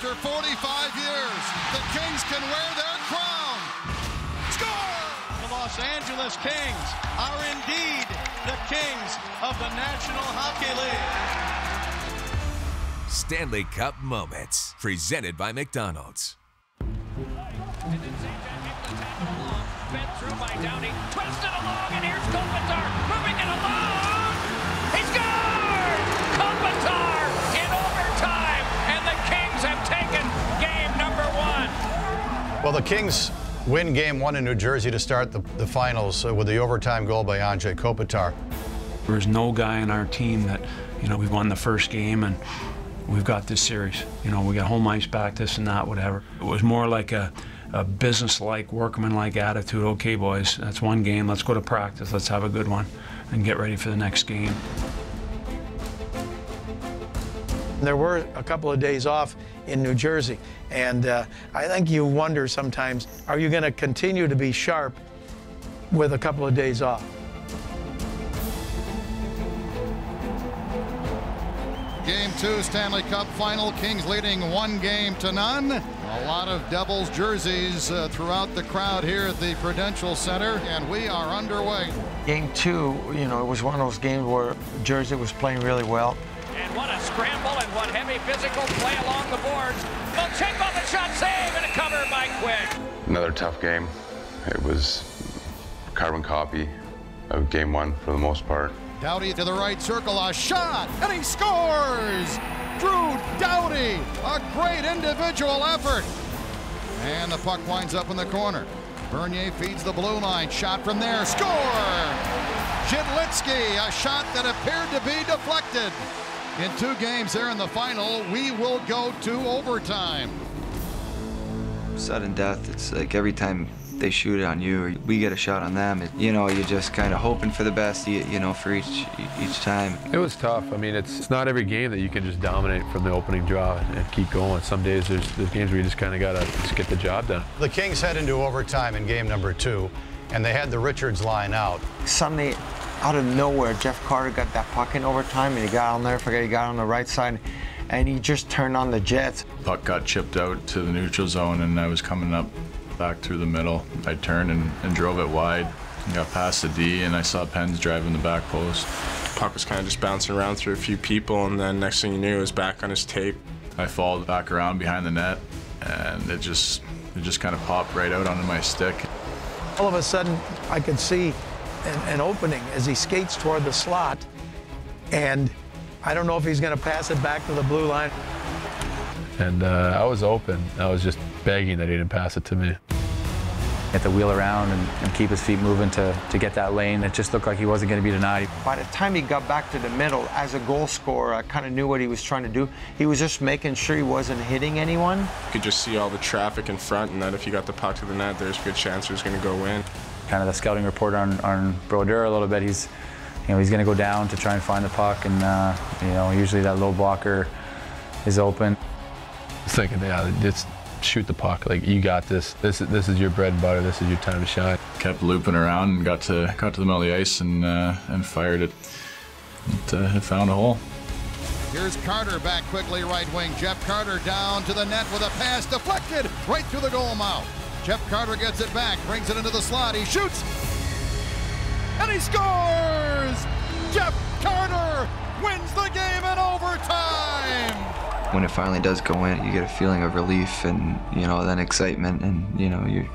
After 45 years, the Kings can wear their crown. Score! The Los Angeles Kings are indeed the kings of the National Hockey League. Stanley Cup Moments, presented by McDonald's. Fed through by Downey, twisted along, and here's Kopitar, moving it along. He scored! Kopitar in overtime, and the Kings have taken game number 1. Well, the Kings win game 1 in New Jersey to start the finals with the overtime goal by Andrei Kopitar. There's no guy on our team that, we won the first game and we've got this series. We got home ice back, this and that, whatever. It was more like a business-like, workman-like attitude. Okay, boys, that's one game. Let's go to practice. Let's have a good one and get ready for the next game. There were a couple of days off in New Jersey, and I think you wonder sometimes, are you going to continue to be sharp with a couple of days off? Game 2 Stanley Cup Final. Kings leading 1-0. A lot of Devils jerseys throughout the crowd here at the Prudential Center, and we are underway. Game 2, it was one of those games where Jersey was playing really well. And what a scramble and what heavy physical play along the boards. They'll check on the shot, save, and a cover by Quick. Another tough game. It was carbon copy of game 1 for the most part. Doughty to the right circle, a shot, and he scores! Drew Doughty, a great individual effort. And the puck winds up in the corner. Bernier feeds the blue line, shot from there, score! Jidlitsky, a shot that appeared to be deflected. In 2 games there in the final, we will go to overtime. Sudden death, it's like every time they shoot it on you or we get a shot on them, you're just kind of hoping for the best, for each time. It was tough. I mean, it's not every game that you can just dominate from the opening draw and keep going. Some days there's games where you just kind of got to just get the job done. The Kings head into overtime in game number 2, and they had the Richards line out. Suddenly, out of nowhere, Jeff Carter got that puck in overtime, and he got on there, he got on the right side, and he just turned on the Jets. Puck got chipped out to the neutral zone, and I was coming up back through the middle. I turned and drove it wide. Got past the D, and I saw Pens driving the back post. Puck was kind of just bouncing around through a few people, and then next thing you knew, it was back on his tape. I followed back around behind the net, and it just kind of popped right out onto my stick. All of a sudden, I could see an opening as he skates toward the slot, and I don't know if he's going to pass it back to the blue line. And I was open. I was just begging that he didn't pass it to me. Had to wheel around and keep his feet moving to get that lane. It just looked like he wasn't going to be denied. By the time he got back to the middle, as a goal scorer, I kind of knew what he was trying to do. He was just making sure he wasn't hitting anyone. You could just see all the traffic in front, and that if you got the puck to the net, there's a good chance it was going to go in. Kind of the scouting report on Brodeur a little bit. He's going to go down to try and find the puck, and usually that low blocker is open. I was thinking, yeah, just shoot the puck. Like, you got this. This is your bread and butter. This is your time to shine. Kept looping around and got to the middle of the ice and fired it. It found a hole. Here's Carter back quickly, right wing. Jeff Carter down to the net with a pass deflected right through the goal mouth. Jeff Carter gets it back, brings it into the slot. He shoots, and he scores! Jeff Carter wins the game in overtime! When it finally does go in, you get a feeling of relief and, then excitement, and, you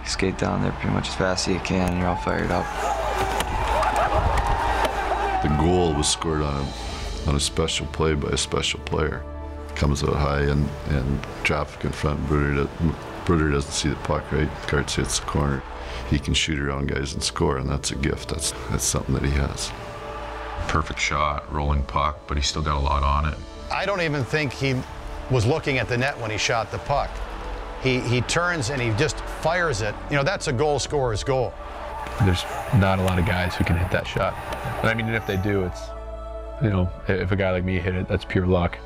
skate down there pretty much as fast as you can, and you're all fired up. The goal was scored on a special play by a special player. Comes out high and traffic in front. Bruder doesn't see the puck, right? Karts hits the corner. He can shoot around guys and score, and that's a gift. That's something that he has. Perfect shot, rolling puck, but he still got a lot on it. I don't even think he was looking at the net when he shot the puck. He turns and he just fires it. That's a goal scorer's goal. There's not a lot of guys who can hit that shot. And I mean, if they do, it's, if a guy like me hit it, that's pure luck.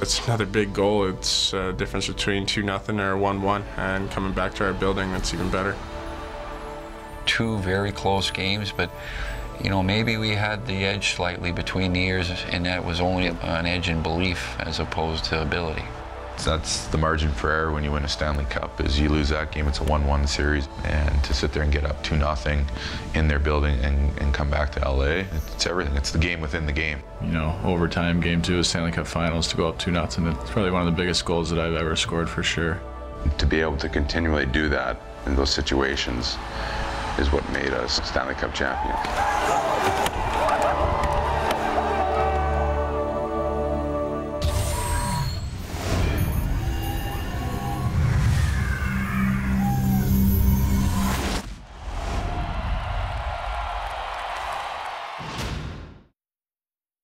It's another big goal. It's a difference between 2-0 or 1-1, and coming back to our building, that's even better. 2 very close games, but maybe we had the edge slightly between the years, and that was only an edge in belief as opposed to ability. That's the margin for error when you win a Stanley Cup, is you lose that game, it's a 1-1 series, and to sit there and get up 2-0 in their building and come back to LA, it's everything. It's the game within the game. You know, overtime, game 2 of Stanley Cup Finals, to go up 2-0, it's probably one of the biggest goals that I've ever scored for sure. To be able to continually do that in those situations is what made us Stanley Cup champions.